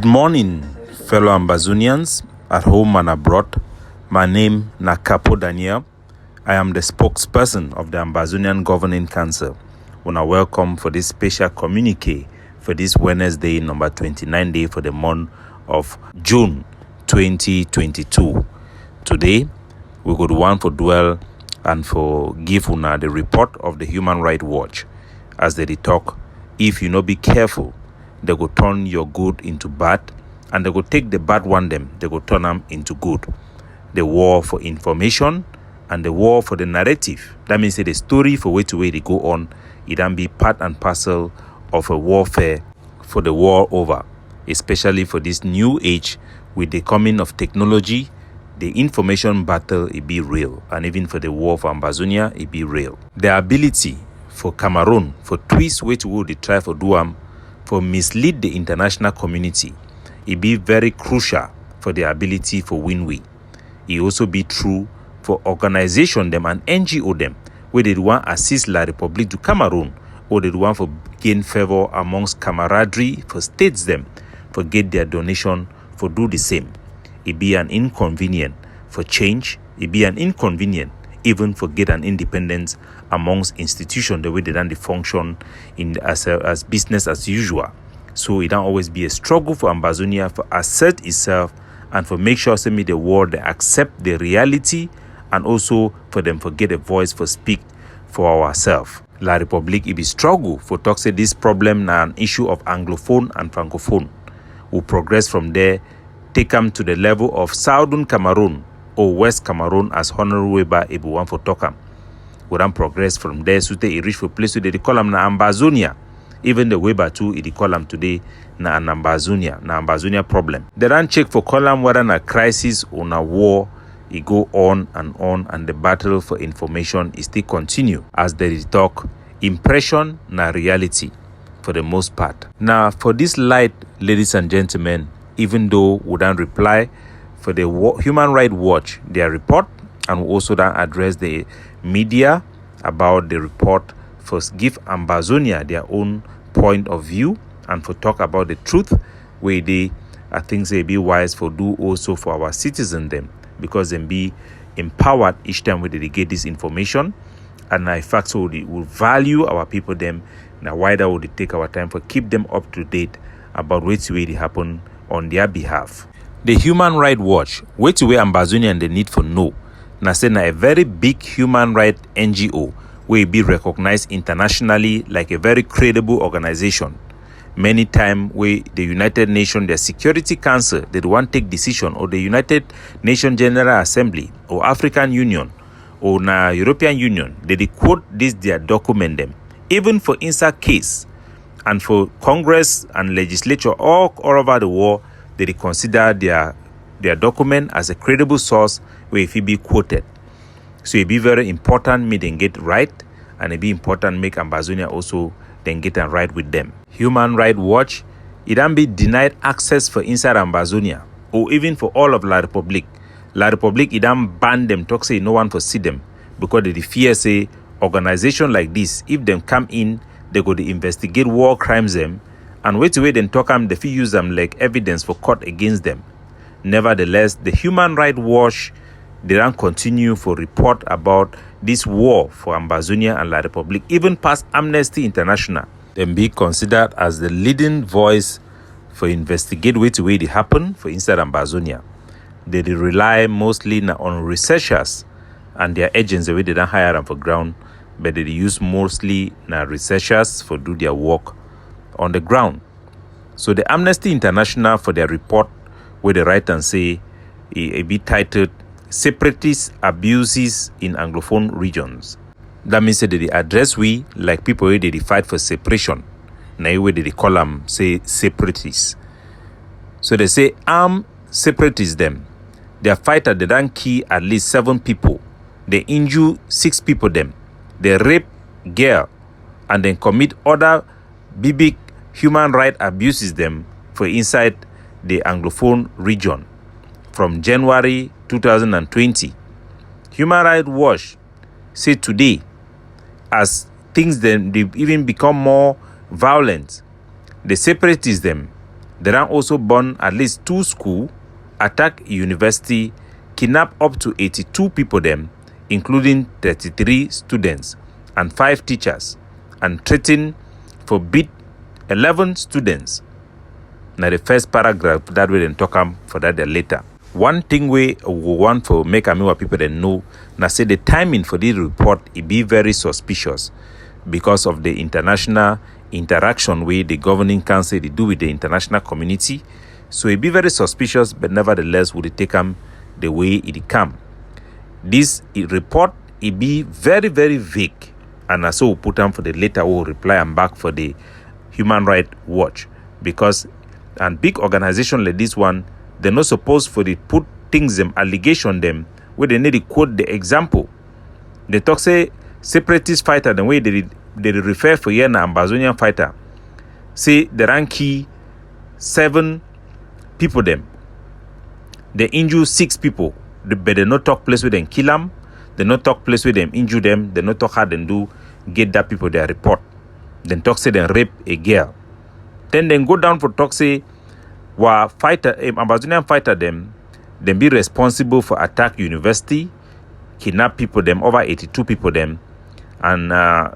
morning, fellow Ambazonians at home and abroad. My name is Capo Daniel. I am the spokesperson of the Ambazonian Governing Council. Una welcome for this special communique for this Wednesday, number 29 day for the month of June 2022. Today, we go to one for dwell and for give una the report of the Human Rights Watch. As they talk, if you no be careful, they go turn your good into bad, and they go take the bad one them, they go turn them into good. The war for information and the war for the narrative. That means the story for way to way they go on, it can be part and parcel of a warfare for the war over. Especially for this new age with the coming of technology, the information battle it be real, and even for the war for Ambazonia it be real. The ability for Cameroon for twist way to way they try for do for mislead the international community, it be very crucial for the ability for win-win. It also be true for organization them and NGO them, where they want assist La République du Cameroon, or they want for gain favor amongst camaraderie for states them, for get their donation for do the same. It be an inconvenient for change, it be an inconvenient even for get an independence amongst institutions the way they done the function in as business as usual. So it don't always be a struggle for Ambazonia for assert itself and for make sure say me the world they accept the reality, and also for them for get a voice for speak for ourselves. La République it be struggle for talk say this problem na an issue of Anglophone and Francophone. We progress from there, take them to the level of Southern Cameroon or West Cameroon as Honorable Weber Ebuwan for Tokam. We don't progress from there so they reach for place where they call them na Ambazonia. Even the Weber too, they call them today na an Ambazonia problem. They don't check for column whether na crisis or na war. It go on, and the battle for information is still continue as they talk. Impression na reality for the most part. Now for this light, ladies and gentlemen, even though we don't reply for the Human Rights Watch their report, and we also don't address the media about the report, for give Ambazonia their own point of view and for talk about the truth where they I think they be wise for do also for our citizens them, because them be empowered each time when they get this information, and in fact so they will value our people them. Now why that would take our time for keep them up to date about which way they happen on their behalf. The Human Rights Watch, which way Ambazonian they need for know. Now say na a very big human rights NGO will be recognized internationally like a very credible organization. Many times where the United Nations, their Security Council, they want take decision, or the United Nations General Assembly, or African Union, or na European Union, they quote this their document them. Even for inside case, and for Congress and legislature all over the world, they consider their document as a credible source where if it be quoted. So it be very important me then get right, and it be important make Ambazonia also then get and right with them. Human Rights Watch, it don't be denied access for inside Ambazonia, or even for all of La République. La République, it don't ban them, talk say no one for see them, because they fear say organization like this, if them come in, they go to investigate war crimes them, and wait away then talk them, they feel use them like evidence for court against them. Nevertheless, the Human Rights Watch, they don't continue for report about this war for Ambazonia and La République, even past Amnesty International. Them be considered as the leading voice for investigate which way they happen for inside Ambazonia. They rely mostly on researchers and their agents, the way they don't hire them for ground, but they use mostly researchers for do their work on the ground. So the Amnesty International for their report, where they write and say it be titled Separatist Abuses in Anglophone Regions. That means that they address we like people where they fight for separation. Now where they call them say separatists. So they say armed separatists them. Their fighter they don't kill at least 7 people. They injure 6 people them. They rape girl and then commit other big human rights abuses them for inside the Anglophone region from January 2020. Human Rights Watch say today, as things then they even become more violent, the separatists them They ran also burn at least 2 schools, attack university, kidnap up to 82 people them, including 33 students and 5 teachers, and threaten for beat 11 students. Now the first paragraph that we then talk for that later. One thing we want for make Amiwa people then know, now say the timing for this report it be very suspicious because of the international interaction with the governing council they do with the international community. So it be very suspicious, but nevertheless would it take them the way it come. This report it be very, very vague, and so we'll put them for the later we'll reply and back for the Human Rights Watch, because and big organization like this one, they're not supposed for the put things them allegation them where they need to quote the example. They talk say separatist fighter the way they refer for here na Ambazonian fighter. Say the ranky 7 people them. They injure 6 people, but they not talk place with them kill them. They not talk place with them injure them. They not talk how them do get that people their report. Then talk say them rape a girl. Then go down for talk say wa fighter Ambazonian fighter them be responsible for attack university, kidnap people them over 82 people them, and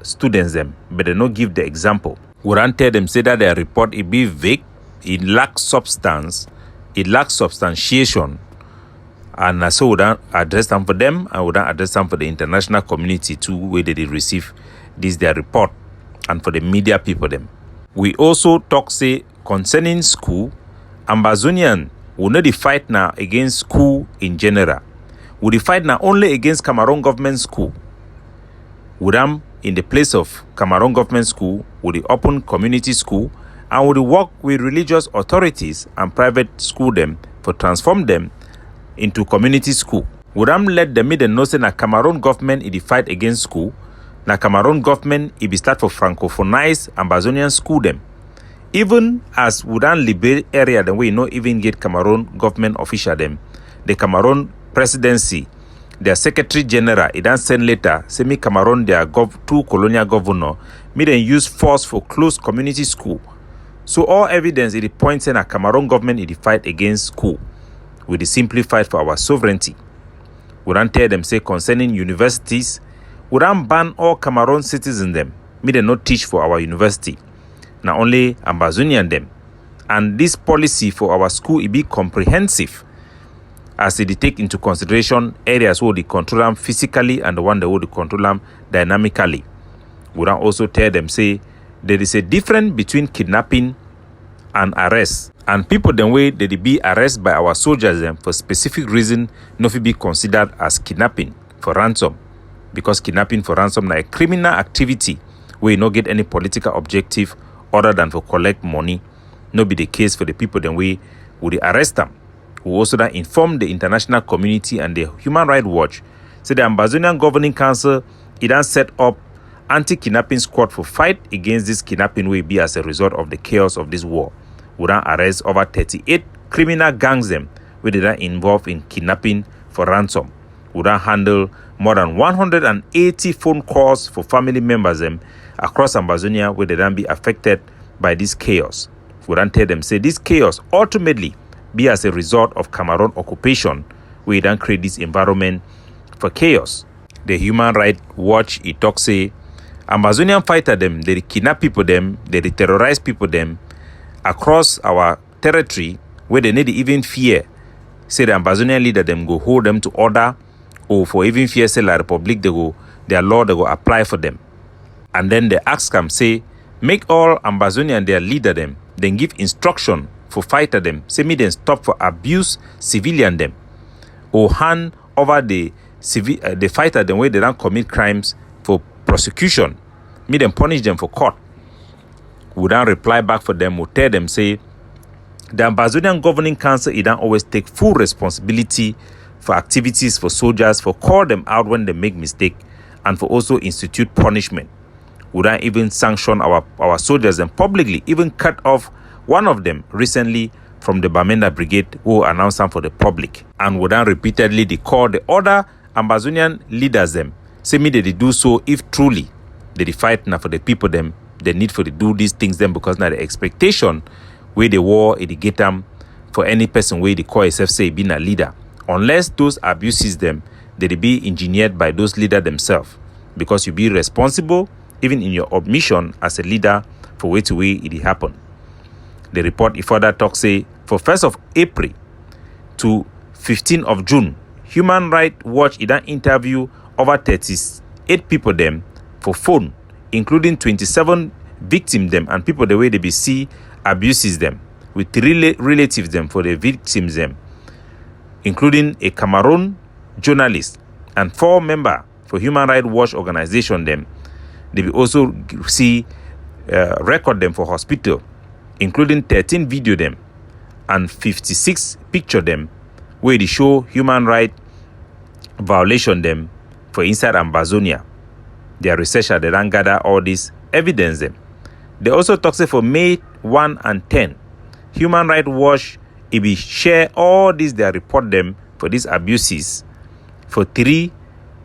students them, but they not give the example. Would tell them say that their report it be vague, it lacks substance, it lacks substantiation, and so would address them for them and would address them for the international community too, where they receive this their report, and for the media people them. We also talk say concerning school, Ambazonian will not fight now against school in general. Would fight now only against Cameroon government school. Would in the place of Cameroon government school, would open community school, and would work with religious authorities and private school them for transform them into community school. Would let them know say na Cameroon government in the fight against school, na Cameroon government it be start for francophonize Ambazonian school them. Even as Wudan liberate area then we no even get Cameroon government official them. The Cameroon presidency, their secretary general, it then send letter, say me Cameroon their 2 colonial governor, me then use force for close community school. So all evidence it points in a Cameroon government in the fight against school. We the simply fight for our sovereignty. We don't tell them say concerning universities, we don't ban all Cameroon citizens them. Me they not teach for our university. Now only Ambazonian them. And this policy for our school it be comprehensive, as it take into consideration areas where they control them physically and the one that would control them dynamically. We don't also tell them say there is a difference between kidnapping and arrest. And people the way they be arrested by our soldiers them for specific reason not be considered as kidnapping for ransom. Because kidnapping for ransom na a criminal activity where you not get any political objective other than for collect money. No be the case for the people then we would arrest them. We also then inform the international community and the Human Rights Watch. So the Ambazonian Governing Council it then set up anti-kidnapping squad for fight against this kidnapping will be as a result of the chaos of this war. We then arrest over 38 criminal gangs them where they then involved in kidnapping for ransom. We then handle more than 180 phone calls for family members them across Ambazonia where they then be affected by this chaos. We then tell them say this chaos ultimately be as a result of Cameroon occupation where it then create this environment for chaos. The Human Rights Watch it talks say Ambazonian fighter them, they kidnap people them, they terrorize people them across our territory where they need to even fear. Say the Ambazonian leader them go hold them to order, or for even fear say La Republic they go their law they go apply for them. And then they ask them say make all Ambazonian their leader them, then give instruction for fighter them, say me then stop for abuse civilian them, or hand over the fighter them where they don't commit crimes for prosecution, me then punish them for court. We don't reply back for them, we tell them say the Ambazonian Governing Council it don't always take full responsibility for activities for soldiers, for call them out when they make mistake, and for also institute punishment. We don't even sanction our soldiers and publicly even cut off one of them recently from the Bamenda Brigade who announced them for the public. And we don't repeatedly they call the other Ambazonian leaders them, say me that they do so if truly they fight now for the people them, they need for to do these things them because now the expectation where the war get them for any person where they call yourself say being a leader, unless those abuses them they be engineered by those leaders themselves, because you be responsible even in your omission as a leader for way to way it happen. The report further talks say for 1st of April to 15th of June, Human Rights Watch done interview over 38 people them for phone, including 27 victims them and people the way they be see abuses them, with 3 relatives them for the victims them, including a Cameroon journalist and 4 members for Human Rights Watch organization them. They will also see record them for hospital, including 13 video them and 56 picture them where they show human right violation them for inside Ambazonia. Their researcher they don't gather all this evidence them. They also talk say for May 1 and 10, Human Rights Watch it will share all these they report them for these abuses for 3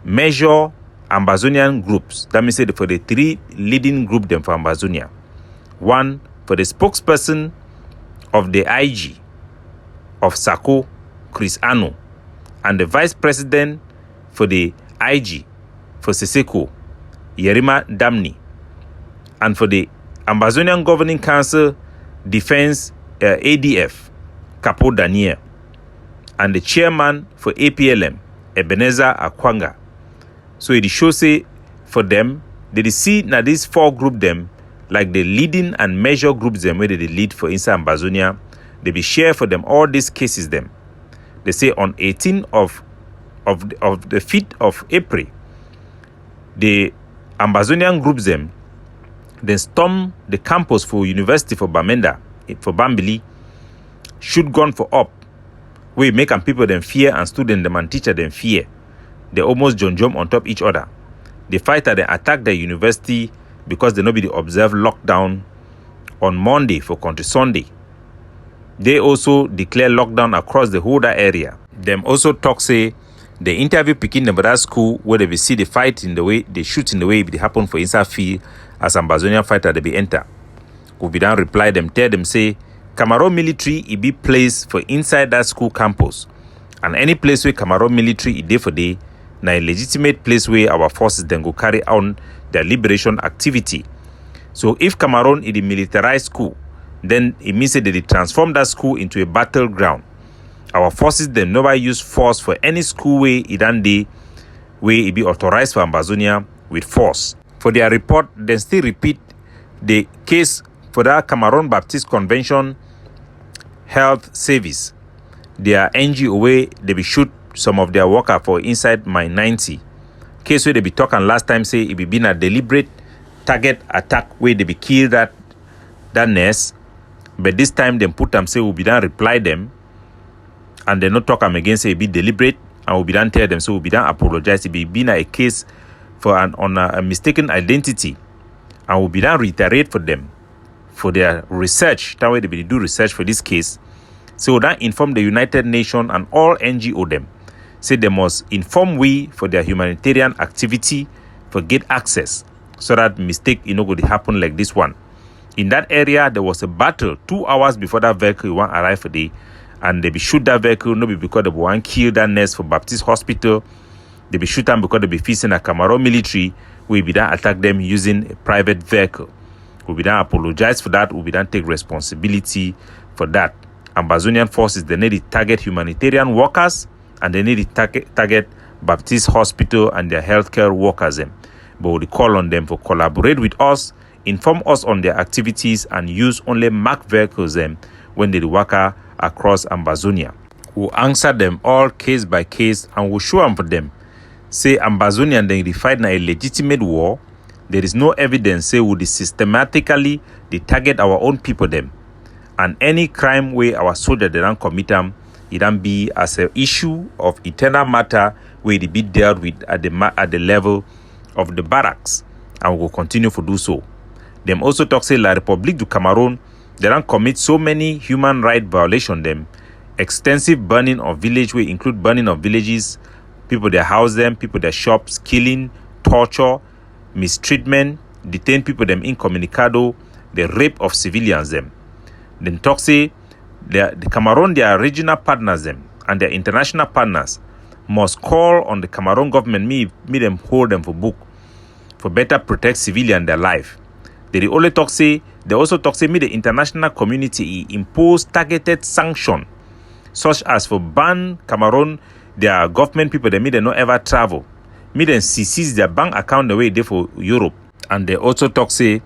major Ambazonian groups. That means for the 3 leading group them for Ambazonia. 1 for the spokesperson of the IG of SACO, Chris Ano, and the vice president for the IG for Seseko, Yerima Damni, and for the Ambazonian Governing Council Defense ADF, Capo Daniel, and the chairman for APLM, Ebenezer Akwanga. So it shows say for them, they see now these 4 group them like the leading and major groups them where they lead for inside Ambazonia. They be share for them all these cases them. They say on 18th of the 5th of April, the Ambazonian groups them then storm the campus for University for Bamenda, for Bambili, shoot gun for up. We make and people them fear and student them and teacher them fear. They almost jump on top each other. The fighter they attack the university because they nobody observe lockdown on Monday for country Sunday. They also declare lockdown across the whole area. Them also talk say the interview picking the school where they will see the fight in the way they shoot in the way it happen for inside field as Ambazonian fighter they be enter. Kubidan reply them tell them say Cameroon military it be placed for inside that school campus, and any place where Cameroon military it dey for day na a legitimate place where our forces then go carry on their liberation activity. So if Cameroon is a militarized school, then it means that they transform that school into a battleground. Our forces then never use force for any school way it and day where it be authorized for Ambazonia with force. For their report, then still repeat the case for that Cameroon Baptist Convention Health Service. Their NGO way they be shoot some of their worker for inside my 90. Case where they be talking last time say it be been a deliberate target attack where they be killed that nurse. But this time them put them say we be done reply them, and they not talk them again say it be deliberate, and we be done tell them so we be done apologize. It be been a case for a mistaken identity, and we be done reiterate for them for their research. That way they be do research for this case. So that inform the United Nations and all NGO them. Say they must inform we for their humanitarian activity for get access so that mistake go to happen like this one. In that area there was a battle 2 hours before that vehicle one arrive for day, and they be shoot that vehicle no be because they want kill that nurse for Baptist Hospital. They be shoot them because they be facing a Cameroon military. We be done attack them using a private vehicle. We be done apologize for that. We be done take responsibility for that. Ambazonian forces they need to target humanitarian workers, and they need to target Baptist Hospital and their healthcare workers them. But we call on them to collaborate with us, inform us on their activities, and use only marked vehicles them when they work across Ambazonia. We'll answer them all case by case, and we'll show them for them. Say Ambazonian they fight a legitimate war. There is no evidence say we systematically they target our own people them. And any crime where our soldiers they don't commit them, it don't be as an issue of internal matter where it be dealt with at the level of the barracks, and we will continue to do so. Them also talk say La République du Cameroon they don't commit so many human rights violations them, extensive burning of village where include burning of villages, people that house them, people that shops, killing, torture, mistreatment, detain people them incommunicado, the rape of civilians them. Then talk say the Cameroon, their regional partners them and their international partners must call on the Cameroon government, me them hold them for book for better protect civilian their life. They only talk say they also talk say me the international community impose targeted sanction such as for ban Cameroon their government people they not ever travel. Me then seize their bank account the way they for Europe. And they also talk say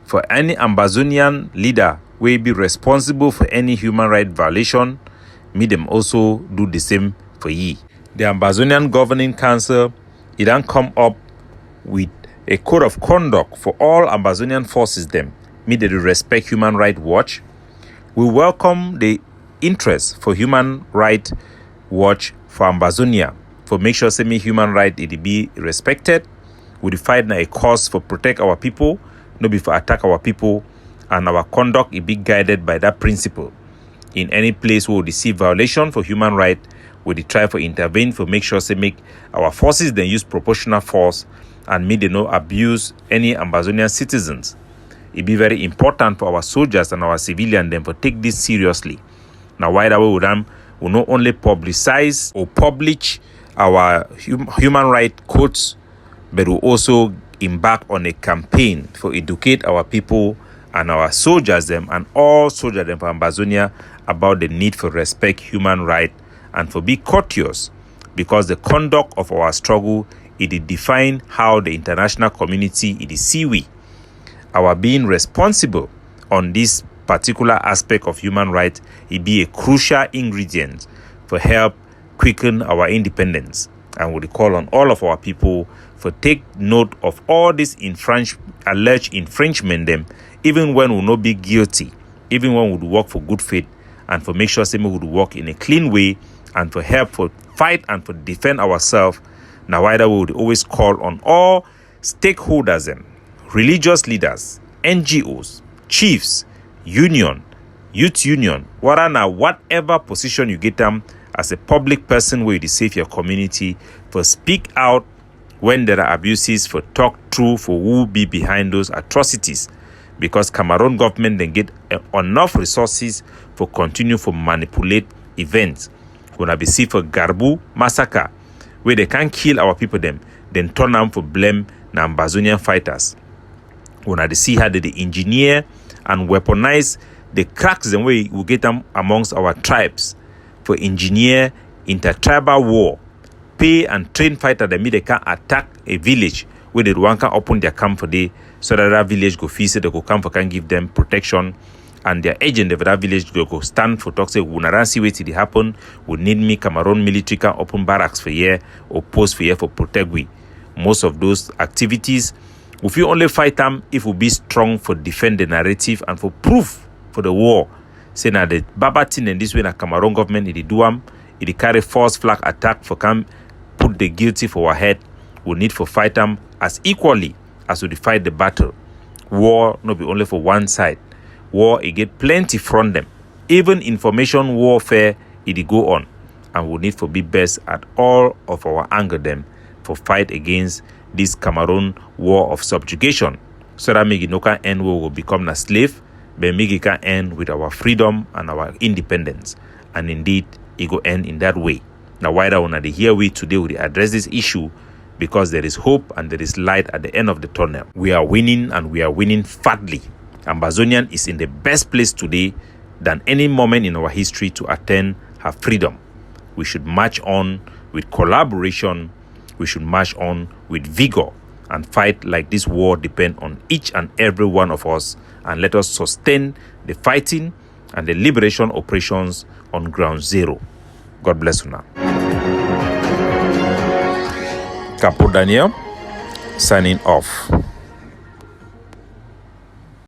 for any Ambazonian leader will be responsible for any human rights violation, me them also do the same for ye. The Ambazonian Governing Council, it then come up with a code of conduct for all Ambazonian forces them. Me they respect Human Rights Watch. We welcome the interest for Human Rights Watch for Ambazonia for make sure say me human right it be respected. We fight a cause for protect our people, no be for attack our people, and our conduct it be guided by that principle. In any place where we see violation for human right, we try for intervene for make sure say make our forces then use proportional force and me they no abuse any Ambazonian citizens. It be very important for our soldiers and our civilians then for take this seriously. Now why that way with them will not only publicize or publish our human rights codes, but will also embark on a campaign for educate our people and our soldiers them and all soldiers them for Ambazonia about the need for respect human rights and for be courteous, because the conduct of our struggle it define how the international community it is see we. Our being responsible on this particular aspect of human rights it be a crucial ingredient for help quicken our independence. And we call on all of our people for take note of all this alleged infringement them, even when we not be guilty, even when we work for good faith, and for make sure we would work in a clean way and for help for fight and for defend ourselves. Now either we would always call on all stakeholders them, religious leaders, NGOs, chiefs, union, youth union, whatever position you get them as a public person where you save your community, for speak out when there are abuses, for talk true for who be behind those atrocities, because Cameroon government then get enough resources for continue for manipulate events. When I be see for Garbu massacre, where they can kill our people them, then turn them for blame the Ambazonian fighters. When I see how they engineer and weaponize the cracks the way we get them amongst our tribes for engineer intertribal war, pay and train fighter that they can attack a village where they want to open their camp for day, so that village go feast, they go come for can give them protection, and their agent of that village go stand for talk say we not see what it happen, we need me Cameroon military can open barracks for year or post for year for protect we. Most of those activities if you only fight them if we be strong for defend the narrative and for proof for the war. Say now the Babatin and this way the Cameroon government it do it carry false flag attack for come put the guilty for our head. We need for fight them as equally as we fight the battle. War not be only for one side. War it get plenty from them. Even information warfare it go on, and we need for be best at all of our anger them for fight against this Cameroon war of subjugation, so that make it no can end where we will become a slave, but make it can end with our freedom and our independence. And indeed it go end in that way. Now why that one here we today we address this issue, because there is hope and there is light at the end of the tunnel. We are winning, and we are winning fatly. Ambazonian is in the best place today than any moment in our history to attain her freedom. We should march on with collaboration. We should march on with vigor and fight like this war depends on each and every one of us, and let us sustain the fighting and the liberation operations on ground zero. God bless you now. Capo Daniel signing off.